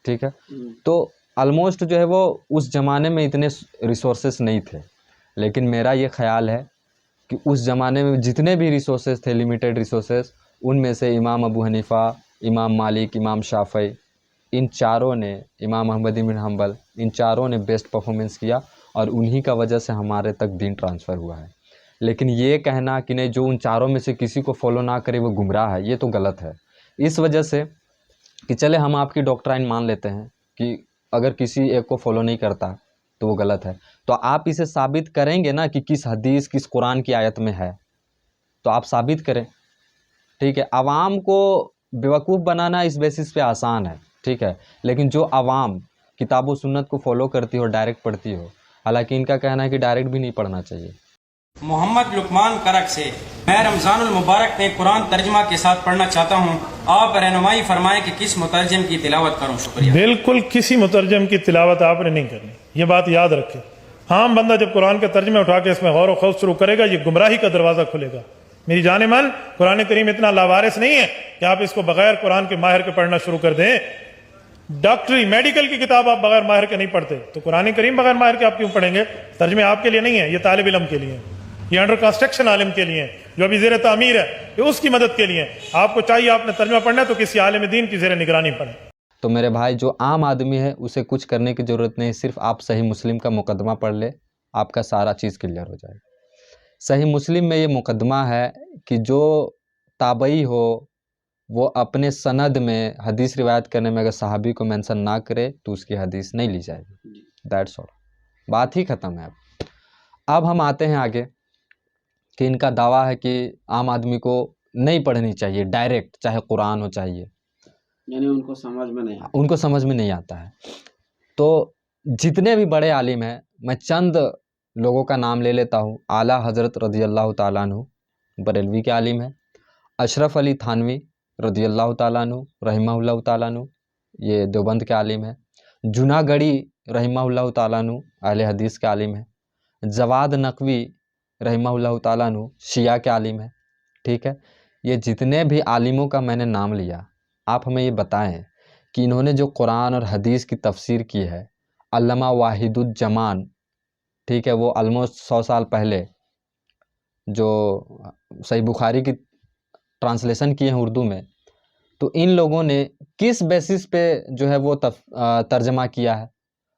ठीक है। तो ऑलमोस्ट जो है वो उस ज़माने में इतने रिसोर्सेस नहीं थे, लेकिन मेरा ये ख़्याल है कि उस ज़माने में जितने भी रिसोर्सेस थे, लिमिटेड रिसोर्सेस, उनमें से इमाम अबू हनीफ़ा, इमाम मालिक, इमाम शाफ़ई, इन चारों ने, इमाम अहमद बिन हंबल, इन चारों ने बेस्ट परफॉर्मेंस किया और उन्हीं का वजह से हमारे तक दीन ट्रांसफ़र हुआ है। लेकिन ये कहना कि नहीं, जो उन चारों में से किसी को फॉलो ना करे वो गुमराह है, ये तो गलत है। इस वजह से कि चले हम आपकी डॉक्ट्राइन मान लेते हैं कि अगर किसी एक को फॉलो नहीं करता तो वो गलत है, तो आप इसे साबित करेंगे ना कि किस हदीस, किस कुरान की आयत में है, तो आप साबित करें। ठीक है, आवाम को बेवकूफ़ बनाना इस बेसिस पे आसान है, ठीक है, लेकिन जो आवाम किताब व सुन्नत को फॉलो करती हो, डायरेक्ट पढ़ती हो, हालांकि इनका कहना है कि डायरेक्ट भी नहीं पढ़ना चाहिए। मोहम्मद लुकमान करक से मैं रमज़ानुल मुबारक में कुरान तर्जमा के साथ पढ़ना चाहता हूँ, आप रहनुमाई फरमाएं कि किस मुतरजम की तिलावत करूँ। शुक्रिया। बिल्कुल किसी मुतरजम की तिलावत आपने नहीं करनी, ये बात याद रखें। हाँ, बंदा जब कुरान के तर्जमे उठा के इसमें गौर व खौफ शुरू करेगा, ये गुमराही का दरवाज़ा खुलेगा। मेरी जाने मन, कुरान करीम इतना लावारिस नहीं है कि आप इसको बगैर कुरान के माहिर के पढ़ना शुरू कर दें। डॉक्टरी, मेडिकल की किताब आप बगैर माहिर के नहीं पढ़ते, तो कुरान करीम बगैर माहिर के आप क्यों पढ़ेंगे? तर्जमे आपके लिए नहीं है, ये तालिब इल्म के लिए है, ये अंडर कंस्ट्रक्शन आलिम के लिए है, जो अभी ज़ेर तामीर है, ये उसकी मदद के लिए है। आपको चाहिए आपने तर्जमा पढ़ना है तो किसी आलिम दीन की ज़ेर निगरानी पढ़े। तो मेरे भाई, जो आम आदमी है उसे कुछ करने की ज़रूरत नहीं, सिर्फ आप सही मुस्लिम का मुकदमा पढ़ ले, आपका सारा चीज़ क्लियर हो जाएगा। सही मुस्लिम में ये मुकदमा है कि जो ताबई हो वो अपने सनद में हदीस रिवायत करने में अगर सहाबी को मेंशन ना करे तो उसकी हदीस नहीं ली जाएगी। दैट्स ऑल, बात ही ख़त्म है। अब हम आते हैं आगे कि इनका दावा है कि आम आदमी को नहीं पढ़नी चाहिए डायरेक्ट, चाहे कुरान हो चाहिए, यानी उनको समझ में नहीं आता है। तो जितने भी बड़े आलिम हैं, मैं चंद लोगों का नाम ले लेता हूँ। आला हज़रत रज़ियल्लाहु ताला अन्हु बरेलवी के आलिम हैं। अशरफ अली थानवी रज़ियल्लाहु ताला अन्हु रहमहुल्लाहु ताला अन्हु, ये देवबंद के आलिम हैं। जूनागढ़ी रहमहुल्लाहु ताला अन्हु अहले हदीस के आलिम हैं। जवाद नकवी रहमहुल्लाहु ताला अन्हु शिया के आलिम हैं। ठीक है, ये जितने भी आलिमों का मैंने नाम लिया, आप हमें ये बताएं कि इन्होंने जो कुरान और हदीस की तफसीर की है, अल्लामा वाहिदुज्जमान, ठीक है, वो ऑलमोस्ट 100 साल पहले जो सही बुखारी की ट्रांसलेशन किए हैं उर्दू में, तो इन लोगों ने किस बेसिस पे जो है वो तर्जमा किया है?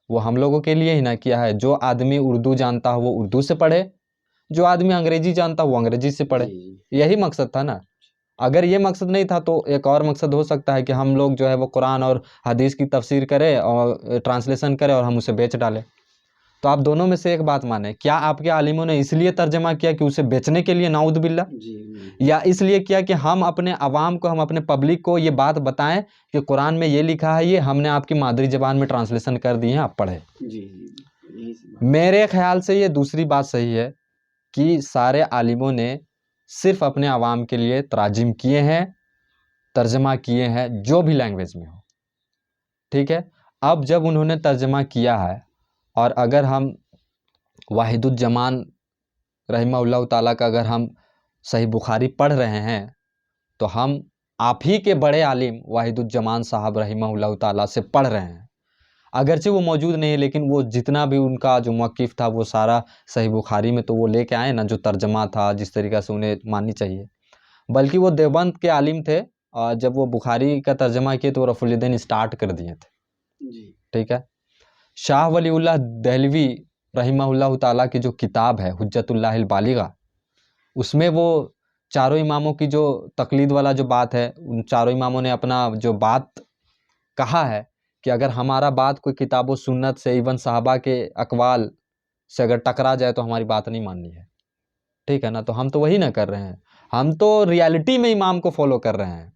वो हम लोगों के लिए ही ना किया है। जो आदमी उर्दू जानता हो वो उर्दू से पढ़े, जो आदमी अंग्रेजी जानता हो वो अंग्रेजी से पढ़े, यही मकसद था ना। अगर ये मकसद नहीं था तो एक और मकसद हो सकता है कि हम लोग जो है वो कुरान और हदीस की तफसीर करें और ट्रांसलेशन करें और हम उसे बेच डालें। तो आप दोनों में से एक बात माने, क्या आपके आलिमों ने इसलिए तर्जमा किया कि उसे बेचने के लिए, नाउद बिल्ला, या इसलिए किया कि हम अपने अवाम को, हम अपने पब्लिक को ये बात बताएं कि कुरान में ये लिखा है, ये हमने आपकी मादरी ज़बान में ट्रांसलेशन कर दी है, आप पढ़ें? मेरे ख्याल से ये दूसरी बात सही है कि सारे आलिमों ने सिर्फ अपने अवाम के लिए तराजिम किए हैं, तर्जमा किए हैं, जो भी लैंग्वेज में हो। ठीक है, अब जब उन्होंने तर्जमा किया है और अगर हम वाहिदुज्जमान रहमहुल्लाह ताला का अगर हम सही बुखारी पढ़ रहे हैं तो हम आप ही के बड़े आलिम वाहिदुज्जमान साहब रहमहुल्लाह ताला से पढ़ रहे हैं। अगरचे वो मौजूद नहीं है, लेकिन वो जितना भी उनका जो मौक़िफ़ था वो सारा सही बुखारी में तो वो लेके आए ना, जो तर्जमा था, जिस तरीक़ा से उन्हें माननी चाहिए। बल्कि वो देवबंद के आलिम थे, जब वो बुखारी का तर्जमा किए तो रफ़ुल स्टार्ट कर दिए थे। ठीक है, शाह वलीउल्लाह दहलवी रहमहुल्लाह ताला की जो किताब है हुज्जतुल्लाहिल बालिगा, उसमें वो चारों इमामों की जो तकलीद वाला जो बात है, उन चारों इमामों ने अपना जो बात कहा है कि अगर हमारा बात कोई किताब व सुन्नत से, इवन सहाबा के अक़वाल से अगर टकरा जाए तो हमारी बात नहीं माननी है। ठीक है ना, तो हम तो वही ना कर रहे हैं, हम तो रियलिटी में इमाम को फॉलो कर रहे हैं।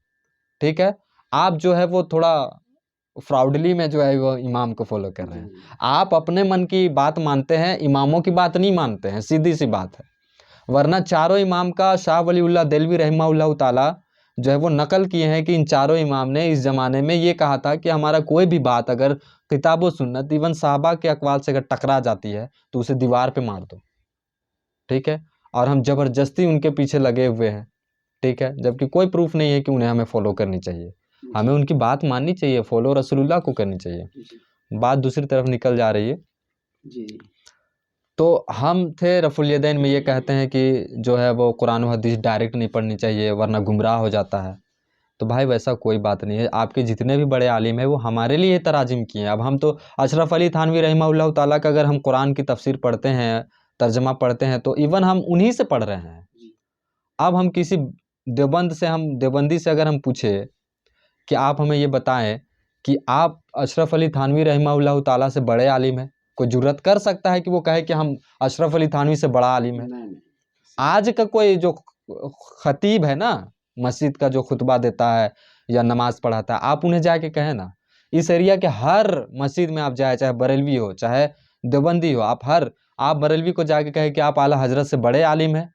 ठीक है, आप जो है वो थोड़ा फ्राउडली में जो है वो इमाम को फॉलो कर रहे हैं। आप अपने मन की बात मानते हैं, इमामों की बात नहीं मानते हैं, सीधी सी बात है। वरना चारों इमाम का शाह वलीउल्लाह देलवी रहमहुल्लाह ताला जो है वो नकल किए हैं कि इन चारों इमाम ने इस ज़माने में ये कहा था कि हमारा कोई भी बात अगर किताब व सुन्नत, इवन साहबा के अक़वाल से अगर टकरा जाती है तो उसे दीवार पे मार दो। ठीक है, और हम ज़बरदस्ती उनके पीछे लगे हुए हैं। ठीक है, जबकि कोई प्रूफ नहीं है कि उन्हें हमें फॉलो करनी चाहिए। हमें उनकी बात माननी चाहिए, फॉलो रसूलुल्लाह को करनी चाहिए। जी बात दूसरी तरफ निकल जा रही है। जी जी तो हम थे रफुल यदैन में ये कहते हैं कि जो है वो कुरान और हदीस डायरेक्ट नहीं पढ़नी चाहिए वरना गुमराह हो जाता है। तो भाई वैसा कोई बात नहीं है। आपके जितने भी बड़े आलिम हैं वो हमारे लिए तराजिम किए हैं। अब हम तो अशरफ अली थानवी रहमहुल्लाह ताला का अगर हम कुरान की तफसीर पढ़ते हैं, तर्जमा पढ़ते हैं, तो इवन हम उन्हीं से पढ़ रहे हैं। जी अब हम किसी देवबंदी से अगर हम पूछे कि आप हमें ये बताएं कि आप अशरफ अली थानवी रहमहुल्लाह ताला से बड़े आलिम हैं, कोई जुर्रत कर सकता है कि वो कहे कि हम अशरफ अली थानवी से बड़ा आलिम है? नहीं नहीं आज का कोई जो खतीब है ना, मस्जिद का जो खुतबा देता है या नमाज पढ़ाता है, आप उन्हें जाके कहें ना। इस एरिया के हर मस्जिद में आप जाए, चाहे बरेलवी हो चाहे देवबंदी हो, आप बरेलवी को जाके कहें कि आप आला हजरत से बड़े आलिम हैं,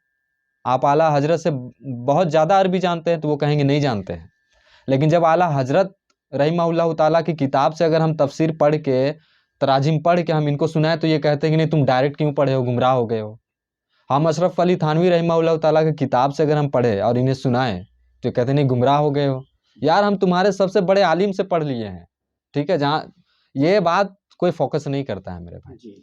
आप आला हजरत से बहुत ज़्यादा अरबी जानते हैं, तो वो कहेंगे नहीं जानते हैं। लेकिन जब आला हजरत रहमहुल्लाह ताला की किताब से अगर हम तफसीर पढ़ के, तराजिम पढ़ के हम इनको सुनाए, तो ये कहते हैं कि नहीं तुम डायरेक्ट क्यों पढ़े हो, गुमराह हो गए हो। हम अशरफ अली थानवी रहमहुल्लाह ताला की किताब से अगर हम पढ़े और इन्हें सुनाएं, तो कहते नहीं गुमराह हो गए हो। यार हम तुम्हारे सबसे बड़े आलिम से पढ़ लिए हैं, ठीक है, जहाँ ये बात कोई फोकस नहीं करता है मेरे भाई। जी